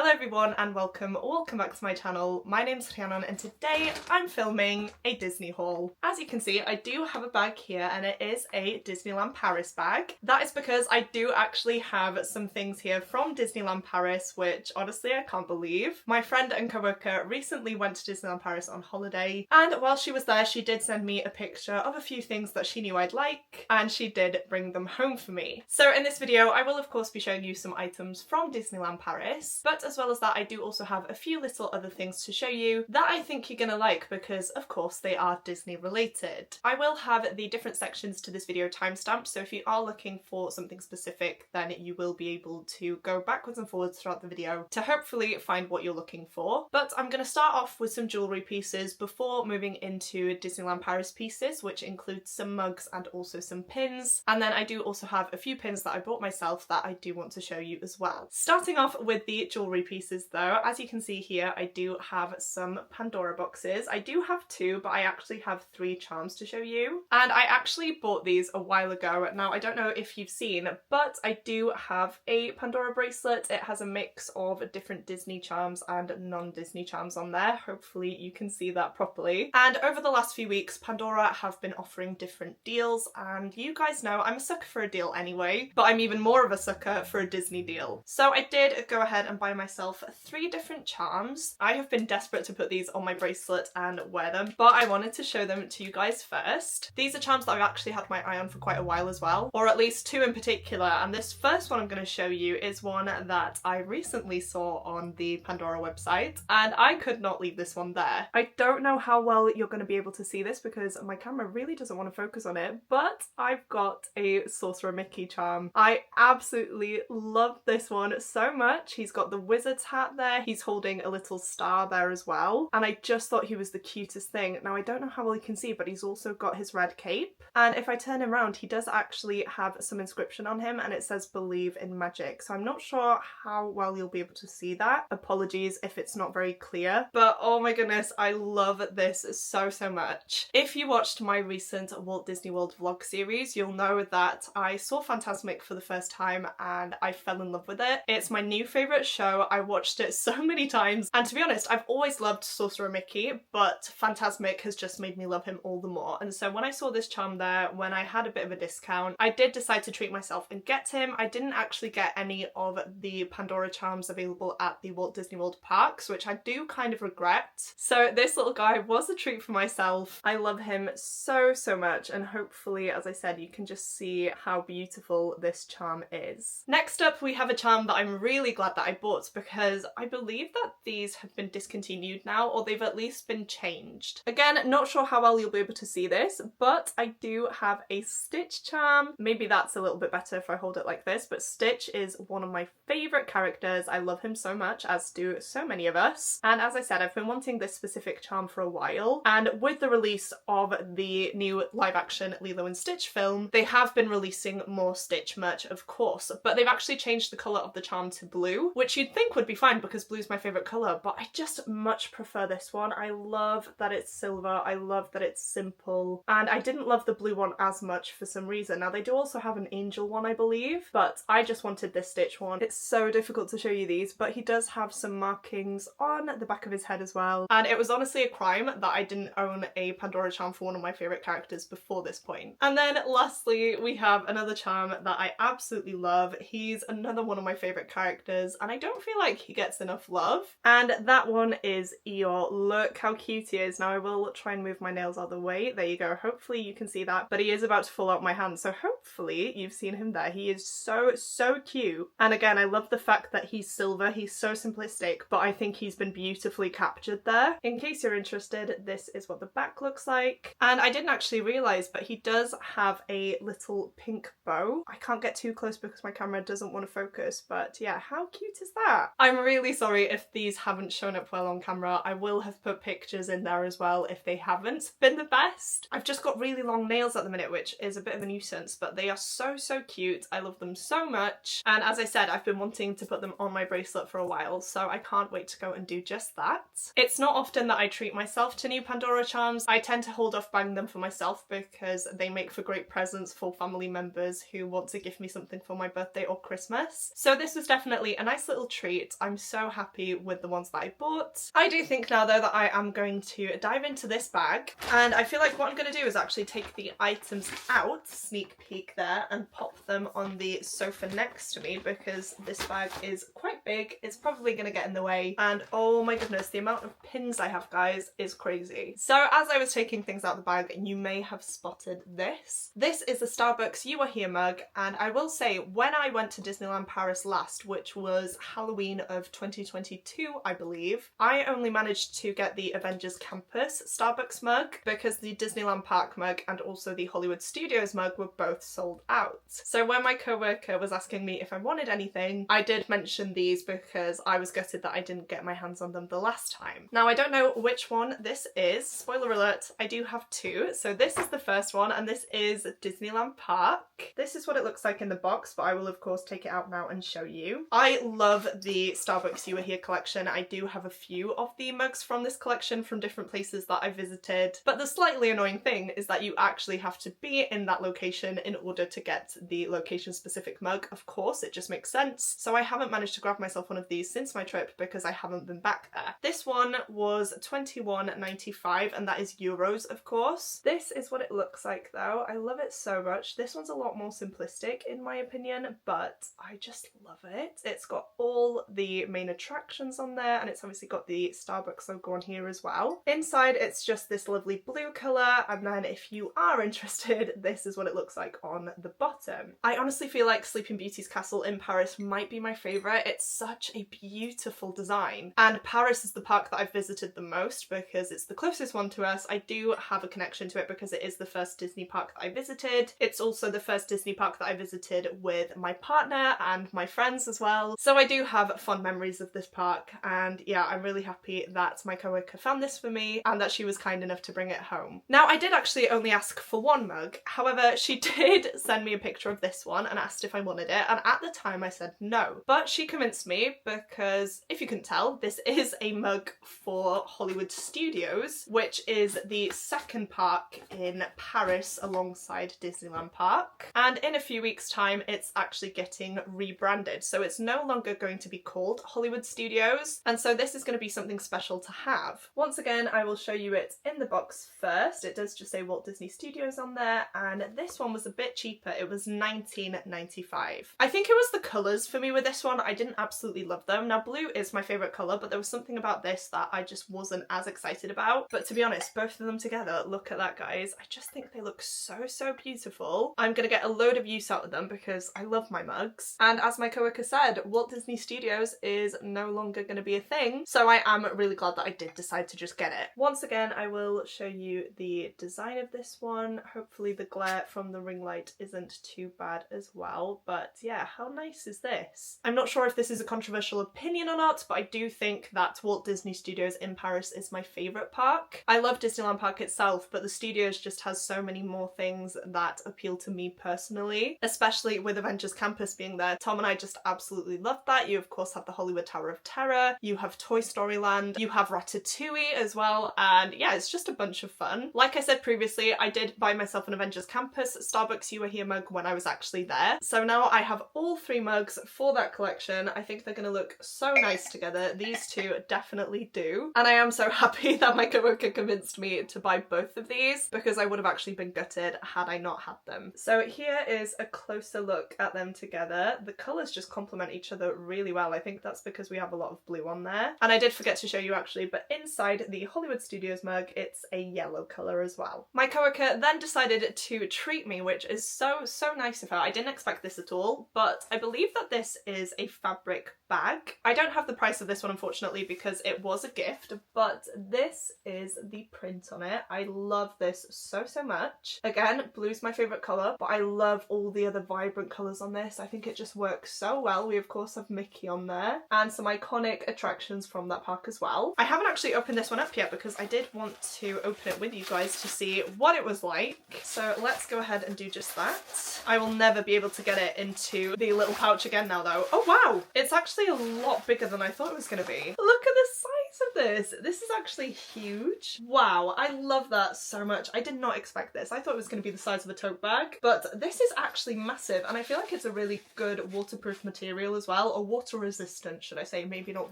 Hello everyone and welcome back to my channel. My name's Rhiannon and today I'm filming a Disney haul. As you can see, I do have a bag here and it is a Disneyland Paris bag. That is because I do actually have some things here from Disneyland Paris, which honestly I can't believe. My friend and coworker recently went to Disneyland Paris on holiday, and while she was there she did send me a picture of a few things that she knew I'd like, and she did bring them home for me. So in this video I will of course be showing you some items from Disneyland Paris, but as well as that I do also have a few little other things to show you that I think you're gonna like because of course they are Disney related. I will have the different sections to this video timestamped, so if you are looking for something specific then you will be able to go backwards and forwards throughout the video to hopefully find what you're looking for. But I'm going to start off with some jewellery pieces before moving into Disneyland Paris pieces, which includes some mugs and also some pins, and then I do also have a few pins that I bought myself that I do want to show you as well. Starting off with the jewellery pieces though, as you can see here I do have some Pandora boxes. I do have two, but I actually have three charms to show you, and I actually bought these a while ago. Now I don't know if you've seen, but I do have a Pandora bracelet. It has a mix of different Disney charms and non-Disney charms on there. Hopefully you can see that properly. And over the last few weeks Pandora have been offering different deals, and you guys know I'm a sucker for a deal anyway, but I'm even more of a sucker for a Disney deal. So I did go ahead and buy myself three different charms. I have been desperate to put these on my bracelet and wear them, but I wanted to show them to you guys first. These are charms that I've actually had my eye on for quite a while as well, or at least two in particular, and this first one I'm going to show you is one that I recently saw on the Pandora website, and I could not leave this one there. I don't know how well you're going to be able to see this because my camera really doesn't want to focus on it, but I've got a Sorcerer Mickey charm. I absolutely love this one so much. He's got the wizard's hat there, he's holding a little star there as well, and I just thought he was the cutest thing. Now I don't know how well you can see, but he's also got his red cape, and if I turn him around he does actually have some inscription on him and it says believe in magic, so I'm not sure how well you'll be able to see that. Apologies if it's not very clear, but oh my goodness, I love this so much. If you watched my recent Walt Disney World vlog series, you'll know that I saw Fantasmic for the first time and I fell in love with it. It's my new favourite show. I watched it so many times, and to be honest I've always loved Sorcerer Mickey, but Fantasmic has just made me love him all the more. And so when I saw this charm there, when I had a bit of a discount, I did decide to treat myself and get him. I didn't actually get any of the Pandora charms available at the Walt Disney World parks, which I do kind of regret. So this little guy was a treat for myself. I love him so much, and hopefully, as I said, you can just see how beautiful this charm is. Next up we have a charm that I'm really glad that I bought because I believe that these have been discontinued now, or they've at least been changed. Again, not sure how well you'll be able to see this, but I do have a Stitch charm. Maybe that's a little bit better if I hold it like this, but Stitch is one of my favourite characters. I love him so much, as do so many of us. And as I said, I've been wanting this specific charm for a while, and with the release of the new live action Lilo and Stitch film, they have been releasing more Stitch merch of course, but they've actually changed the colour of the charm to blue, which you'd think would be fine because blue's my favourite colour, but I just much prefer this one. I love that it's silver, I love that it's simple, and I didn't love the blue one as much for some reason. Now they do also have an angel one I believe, but I just wanted this Stitch one. It's so difficult to show you these, but he does have some markings on the back of his head as well, and it was honestly a crime that I didn't own a Pandora charm for one of my favourite characters before this point. And then lastly we have another charm that I absolutely love. He's another one of my favourite characters and I don't feel like he gets enough love, and that one is Eeyore. Look how cute he is. Now I will try and move my nails out of the way. There you go, hopefully you can see that, but he is about to fall out my hand, so hopefully you've seen him there. He is so cute, and again I love the fact that he's silver. He's so simplistic, but I think he's been beautifully captured there. In case you're interested, this is what the back looks like, and I didn't actually realise, but he does have a little pink bow. I can't get too close because my camera doesn't want to focus, but yeah, how cute is that? I'm really sorry if these haven't shown up well on camera. I will have put pictures in there as well if they haven't been the best. I've just got really long nails at the minute, which is a bit of a nuisance, but they are so cute. I love them so much, and as I said, I've been wanting to put them on my bracelet for a while, so I can't wait to go and do just that. It's not often that I treat myself to new Pandora charms. I tend to hold off buying them for myself because they make for great presents for family members who want to give me something for my birthday or Christmas. So this was definitely a nice little treat. great. I'm so happy with the ones that I bought. I do think now though that I am going to dive into this bag, and I feel like what I'm going to do is actually take the items out, sneak peek there, and pop them on the sofa next to me because this bag is quite big. It's probably going to get in the way, and oh my goodness, the amount of pins I have, guys, is crazy. So as I was taking things out of the bag, you may have spotted this. This is the Starbucks You Are Here mug, and I will say when I went to Disneyland Paris last, which was Halloween of 2022, I believe, I only managed to get the Avengers Campus Starbucks mug because the Disneyland Park mug and also the Hollywood Studios mug were both sold out. So when my co-worker was asking me if I wanted anything, I did mention these because I was gutted that I didn't get my hands on them the last time. Now I don't know which one this is. Spoiler alert, I do have two. So this is the first one, and this is Disneyland Park. This is what it looks like in the box, but I will of course take it out now and show you. I love the Starbucks You Were Here collection. I do have a few of the mugs from this collection from different places that I visited, but the slightly annoying thing is that you actually have to be in that location in order to get the location specific mug. Of course, it just makes sense. So I haven't managed to grab myself one of these since my trip because I haven't been back there. This one was £21.95, and that is euros, of course. This is what it looks like though. I love it so much. This one's a lot more simplistic in my opinion, but I just love it. It's got all the main attractions on there, and it's obviously got the Starbucks logo on here as well. Inside it's just this lovely blue colour, and then if you are interested, this is what it looks like on the bottom. I honestly feel like Sleeping Beauty's castle in Paris might be my favourite. It's such a beautiful design, and Paris is the park that I've visited the most because it's the closest one to us. I do have a connection to it because it is the first Disney park that I visited. It's also the first Disney park that I visited with my partner and my friends as well. So I do have fond memories of this park, and yeah, I'm really happy that my co-worker found this for me and that she was kind enough to bring it home. Now I did actually only ask for one mug, however she did send me a picture of this one and asked if I wanted it, and at the time I said no, but she convinced me because if you couldn't tell, this is a mug for Hollywood Studios, which is the second park in Paris alongside Disneyland Park, and in a few weeks time it's actually getting rebranded, so it's no longer going to be called Hollywood Studios, and so this is going to be something special to have. Once again, I will show you it in the box first. It does just say Walt Disney Studios on there, and this one was a bit cheaper. It was $19.95. I think it was the colours for me with this one. I didn't absolutely love them. Now blue is my favourite colour, but there was something about this that I just wasn't as excited about. But to be honest, both of them together, look at that guys, I just think they look so beautiful. I'm gonna get a load of use out of them because I love my mugs, and as my co-worker said, Walt Disney Studios is no longer going to be a thing, so I am really glad that I did decide to just get it. Once again, I will show you the design of this one. Hopefully the glare from the ring light isn't too bad as well, but yeah, how nice is this? I'm not sure if this is a controversial opinion or not, but I do think that Walt Disney Studios in Paris is my favourite park. I love Disneyland Park itself, but the studios just has so many more things that appeal to me personally, especially with Avengers Campus being there. Tom and I just absolutely love that. You of course have the Hollywood Tower of Terror, you have Toy Story Land, you have Ratatouille as well, and yeah, it's just a bunch of fun. Like I said previously, I did buy myself an Avengers Campus Starbucks You Were Here mug when I was actually there, so now I have all three mugs for that collection. I think they're gonna look so nice together. These two definitely do, and I am so happy that my co-worker convinced me to buy both of these because I would have actually been gutted had I not had them. So here is a closer look at them together. The colours just complement each other really well. I think that's because we have a lot of blue on there. And I did forget to show you actually, but inside the Hollywood Studios mug, it's a yellow colour as well. My co-worker then decided to treat me, which is so nice of her. I didn't expect this at all, but I believe that this is a fabric bag. I don't have the price of this one unfortunately because it was a gift, but this is the print on it. I love this so much. Again, blue's my favourite colour, but I love all the other vibrant colours on this. I think it just works so well. We of course have Mickey on there and some iconic attractions from that park as well. I haven't actually opened this one up yet because I did want to open it with you guys to see what it was like. So let's go ahead and do just that. I will never be able to get it into the little pouch again now though. Oh wow! It's actually actually a lot bigger than I thought it was going to be. Look at the size of this. This is actually huge. Wow, I love that so much. I did not expect this. I thought it was going to be the size of a tote bag, but this is actually massive, and I feel like it's a really good waterproof material as well, or water resistant, should I say, maybe not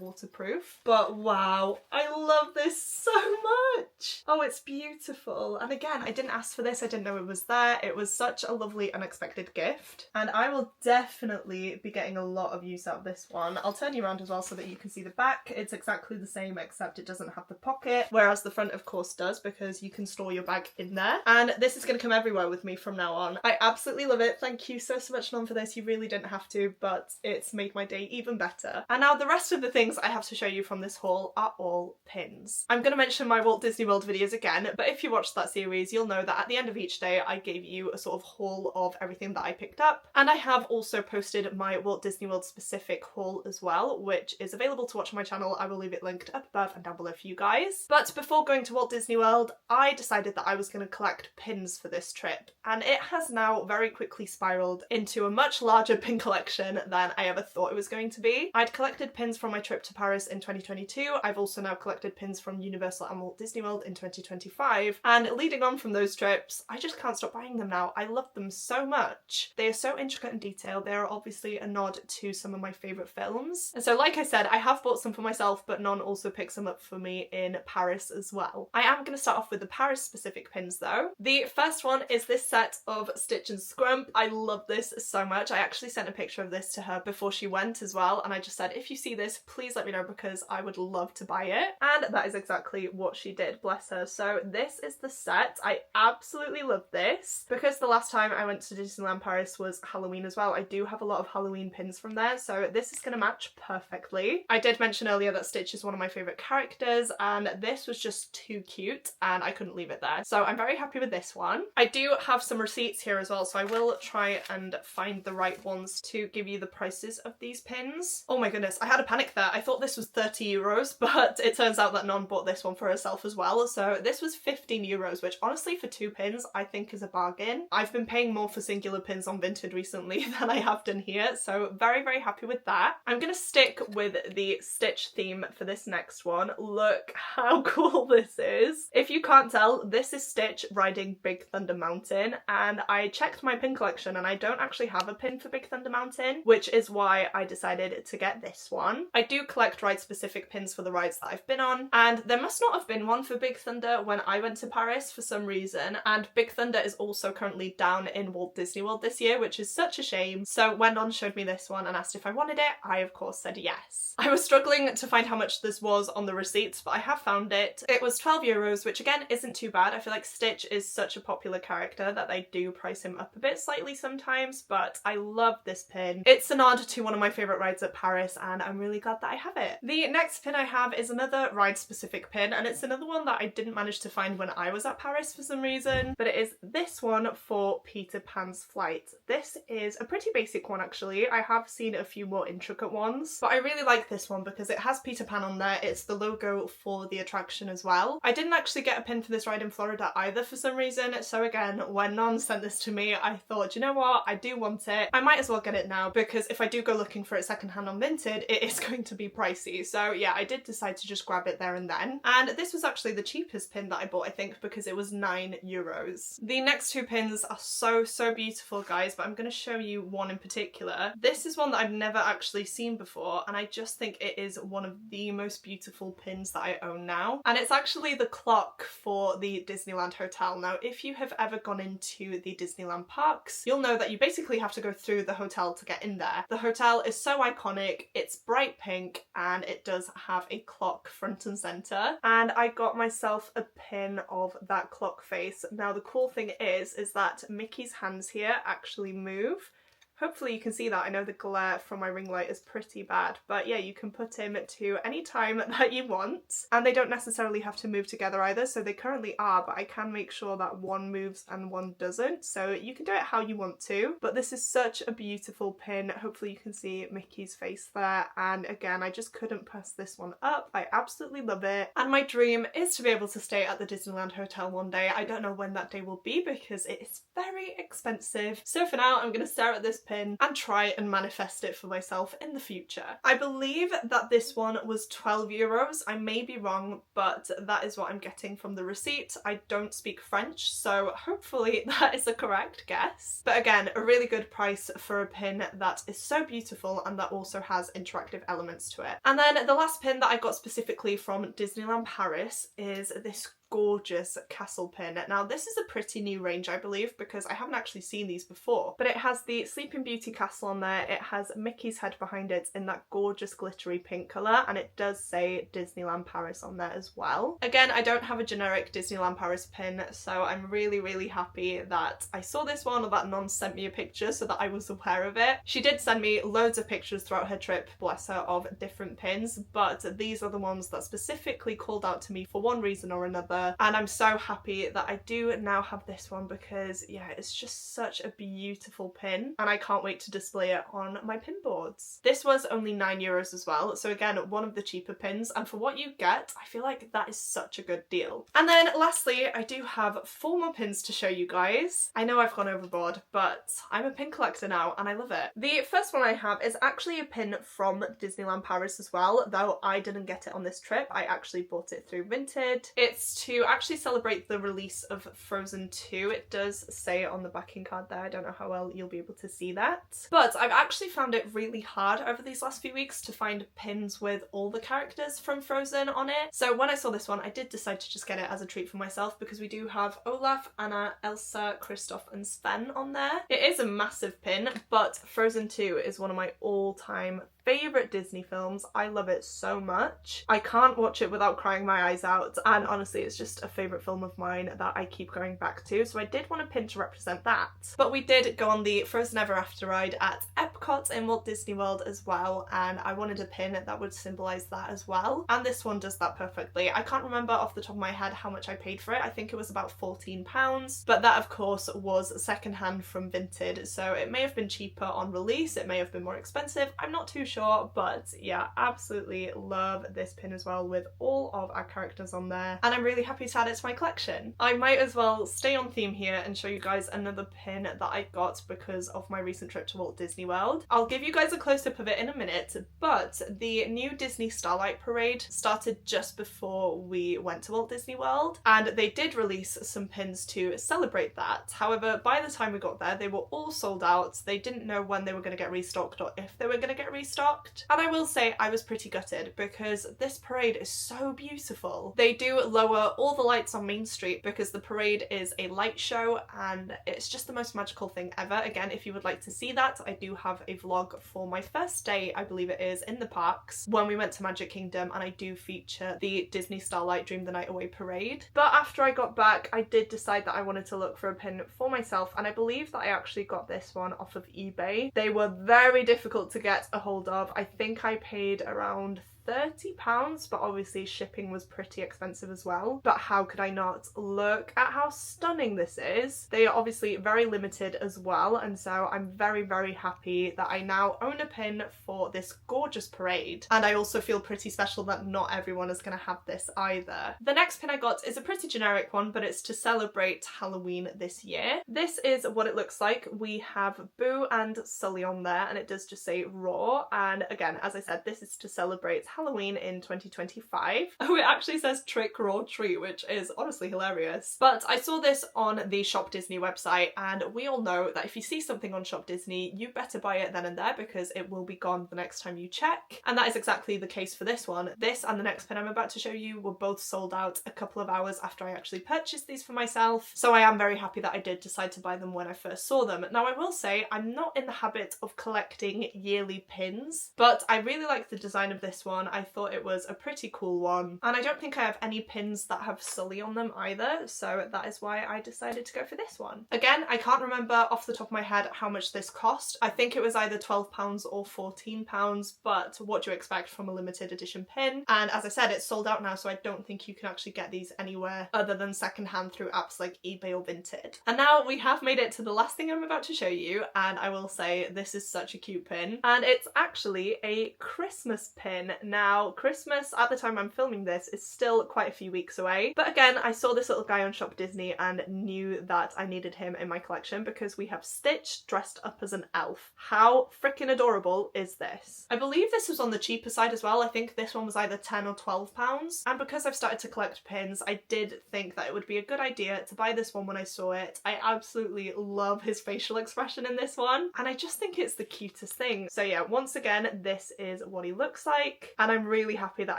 waterproof. But wow, I love this so much. Oh, it's beautiful. And again, I didn't ask for this. I didn't know it was there. It was such a lovely unexpected gift, and I will definitely be getting a lot of use out of this one. I'll turn you around as well so that you can see the back. It's exactly the same except it doesn't have the pocket, whereas the front of course does, because you can store your bag in there. And this is going to come everywhere with me from now on. I absolutely love it. Thank you so much, Non, for this. You really didn't have to, but it's made my day even better. And now the rest of the things I have to show you from this haul are all pins. I'm going to mention my Walt Disney World videos again, but if you watched that series, you'll know that at the end of each day I gave you a sort of haul of everything that I picked up. And I have also posted my Walt Disney World specific haul as well, which is available to watch on my channel. I will leave it linked up above and down below for you guys. But before going to Walt Disney World, I decided that I was going to collect pins for this trip, and it has now very quickly spiraled into a much larger pin collection than I ever thought it was going to be. I'd collected pins from my trip to Paris in 2022. I've also now collected pins from Universal and Walt Disney World in 2025, and leading on from those trips, I just can't stop buying them now. I love them so much. They are so intricate and detailed. They are obviously a nod to some of my favourite films. And so like I said, I have bought some for myself, but Non also picks them up for me in Paris as well. I am going to start off with the Paris specific pins though. The first one is this set of Stitch and Scrump. I love this so much. I actually sent a picture of this to her before she went as well, and I just said, if you see this, please let me know because I would love to buy it. And that is exactly what she did, bless her. So this is the set. I absolutely love this. Because the last time I went to Disneyland Paris was Halloween as well, I do have a lot of Halloween pins from there, so this is going to match perfectly. I did mention earlier that Stitch is one of my favourite characters, and this was just too cute and I couldn't leave it there. So I'm very happy with this one. I do have some receipts here as well, so I will try and find the right ones to give you the prices of these pins. Oh my goodness, I had a panic there. I thought this was 30 euros, but it turns out that Non bought this one for herself as well. So this was 15 euros, which honestly for two pins I think is a bargain. I've been paying more for singular pins on Vinted recently than I have done here, so very, very happy with that. I'm gonna stick with the Stitch theme for this next one. Look how cool this is. If you can't tell, this is Stitch riding Big Thunder Mountain, and I checked my pin collection and I don't actually have a pin for Big Thunder Mountain, which is why I decided to get this one. I do collect ride specific pins for the rides that I've been on, and there must not have been one for Big Thunder when I went to Paris for some reason, and Big Thunder is also currently down in Walt Disney World this year, which is such a shame. So when Non showed me this one and asked if I wanted it, I of course said yes. I was struggling to find how much this was on the receipts, but I have found it. It was 12 euros, which again isn't too bad. I feel like Stitch is such a popular character that they do price him up a bit slightly sometimes, but I love this pin. It's a nod to one of my favourite rides at Paris, and I'm really glad that I have it. The next pin I have is another ride specific pin, and it's another one that I didn't manage to find when I was at Paris for some reason, but it is this one for Peter Pan's flight. This is a pretty basic one actually. I have seen a few more intricate ones, but I really like this one because it has Peter Pan on there. It's the logo for the attraction as well. I didn't actually get a pin for this ride in Florida either for some reason, so again, when Non sent this to me, I thought, you know what, I do want it. I might as well get it now because if I do go looking for it secondhand on Vinted, it is going to be pricey. So yeah, I did decide to just grab it there and then. And this was actually the cheapest pin that I bought, I think, because it was 9 euros. The next two pins are so beautiful, guys, but I'm going to show you one in particular. This is one that I've never actually seen before, and I just think it is one of the most beautiful pins that I own now. And it's actually the clock for the Disneyland Hotel. Now, if you have ever gone into the Disneyland parks, you'll know that you basically have to go through the hotel to get in there. The hotel is so iconic, it's bright pink, and it does have a clock front and center. And I got myself a pin of that clock face. Now, the cool thing is that Mickey's hands here actually move. Hopefully you can see that. I know the glare from my ring light is pretty bad, but yeah, you can put him to any time that you want. And they don't necessarily have to move together either, so they currently are, but I can make sure that one moves and one doesn't, so you can do it how you want to. But this is such a beautiful pin. Hopefully you can see Mickey's face there, and again, I just couldn't pass this one up. I absolutely love it, and my dream is to be able to stay at the Disneyland Hotel one day. I don't know when that day will be because it is very expensive. So for now, I'm going to stare at this pin and try and manifest it for myself in the future. I believe that this one was €12. I may be wrong, but that is what I'm getting from the receipt. I don't speak French, so hopefully that is a correct guess. But again, a really good price for a pin that is so beautiful and that also has interactive elements to it. And then the last pin that I got specifically from Disneyland Paris is this gorgeous castle pin. Now this is a pretty new range, I believe, because I haven't actually seen these before, but it has the Sleeping Beauty castle on there. It has Mickey's head behind it in that gorgeous glittery pink colour, and it does say Disneyland Paris on there as well. Again, I don't have a generic Disneyland Paris pin, so I'm really happy that I saw this one, or that Non sent me a picture so that I was aware of it. She did send me loads of pictures throughout her trip, bless her, of different pins, but these are the ones that specifically called out to me for one reason or another. And I'm so happy that I do now have this one because, yeah, it's just such a beautiful pin and I can't wait to display it on my pin boards. This was only €9 as well, so again, one of the cheaper pins, and for what you get, I feel like that is such a good deal. And then lastly, I do have 4 more pins to show you guys. I know I've gone overboard, but I'm a pin collector now and I love it. The first one I have is actually a pin from Disneyland Paris as well, though I didn't get it on this trip. I actually bought it through Vinted. It's to actually celebrate the release of Frozen 2. It does say it on the backing card there. I don't know how well you'll be able to see that. But I've actually found it really hard over these last few weeks to find pins with all the characters from Frozen on it. So when I saw this one, I did decide to just get it as a treat for myself because we do have Olaf, Anna, Elsa, Kristoff and Sven on there. It is a massive pin, but Frozen 2 is one of my all-time favourite Disney films. I love it so much. I can't watch it without crying my eyes out, and honestly it's just a favourite film of mine that I keep going back to, so I did want a pin to represent that. But we did go on the Frozen Ever After ride at Epcot in Walt Disney World as well, and I wanted a pin that would symbolise that as well, and this one does that perfectly. I can't remember off the top of my head how much I paid for it. I think it was about £14, but that of course was secondhand from Vinted, so it may have been cheaper on release, it may have been more expensive, I'm not too sure, but yeah, absolutely love this pin as well with all of our characters on there, and I'm really happy to add it to my collection. I might as well stay on theme here and show you guys another pin that I got because of my recent trip to Walt Disney World. I'll give you guys a close-up of it in a minute, but the new Disney Starlight Parade started just before we went to Walt Disney World, and they did release some pins to celebrate that. However, by the time we got there, they were all sold out. They didn't know when they were going to get restocked or if they were going to get restocked. And I will say I was pretty gutted because this parade is so beautiful. They do lower all the lights on Main Street because the parade is a light show and it's just the most magical thing ever. Again, if you would like to see that, I do have a vlog for my first day, I believe it is, in the parks when we went to Magic Kingdom, and I do feature the Disney Starlight Dream the Night Away parade. But after I got back, I did decide that I wanted to look for a pin for myself, and I believe that I actually got this one off of eBay. They were very difficult to get a hold of. I think I paid around £30, but obviously shipping was pretty expensive as well. But how could I not? Look at how stunning this is. They are obviously very limited as well, and so I'm very happy that I now own a pin for this gorgeous parade. And I also feel pretty special that not everyone is going to have this either. The next pin I got is a pretty generic one, but it's to celebrate Halloween this year. This is what it looks like. We have Boo and Sully on there, and it does just say Raw. And again, as I said, this is to celebrate Halloween in 2025. Oh, it actually says Trick or Treat, which is honestly hilarious. But I saw this on the Shop Disney website, and we all know that if you see something on Shop Disney, you better buy it then and there because it will be gone the next time you check. And that is exactly the case for this one. This and the next pin I'm about to show you were both sold out a couple of hours after I actually purchased these for myself. So I am very happy that I did decide to buy them when I first saw them. Now I will say I'm not in the habit of collecting yearly pins, but I really like the design of this one. I thought it was a pretty cool one, and I don't think I have any pins that have Sully on them either, so that is why I decided to go for this one. Again, I can't remember off the top of my head how much this cost. I think it was either £12 or £14, but what do you expect from a limited edition pin? And as I said, it's sold out now, so I don't think you can actually get these anywhere other than secondhand through apps like eBay or Vinted. And now we have made it to the last thing I'm about to show you, and I will say this is such a cute pin, and it's actually a Christmas pin. Now, Christmas at the time I'm filming this is still quite a few weeks away, but again, I saw this little guy on Shop Disney and knew that I needed him in my collection because we have Stitch dressed up as an elf. How freaking adorable is this? I believe this was on the cheaper side as well. I think this one was either £10 or £12, and because I've started to collect pins, I did think that it would be a good idea to buy this one when I saw it. I absolutely love his facial expression in this one, and I just think it's the cutest thing. So yeah, once again, this is what he looks like, and I'm really happy that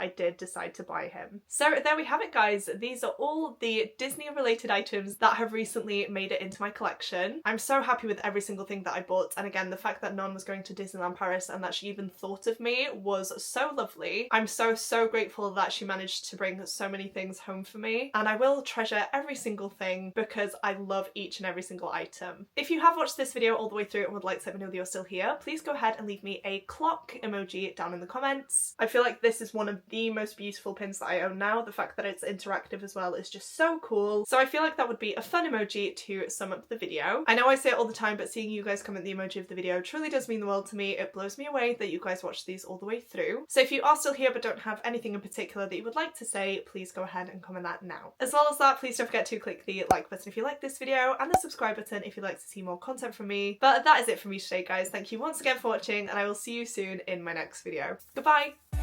I did decide to buy him. So there we have it, guys. These are all the Disney related items that have recently made it into my collection. I'm so happy with every single thing that I bought, and again, the fact that Non was going to Disneyland Paris and that she even thought of me was so lovely. I'm so grateful that she managed to bring so many things home for me, and I will treasure every single thing because I love each and every single item. If you have watched this video all the way through and would like to let me know that you're still here, please go ahead and leave me a clock emoji down in the comments. I feel like this is one of the most beautiful pins that I own now. The fact that it's interactive as well is just so cool. So I feel like that would be a fun emoji to sum up the video. I know I say it all the time, but seeing you guys comment the emoji of the video truly does mean the world to me. It blows me away that you guys watch these all the way through. So if you are still here but don't have anything in particular that you would like to say, please go ahead and comment that now. As well as that, please don't forget to click the like button if you like this video and the subscribe button if you'd like to see more content from me. But that is it for me today, guys. Thank you once again for watching, and I will see you soon in my next video. Goodbye!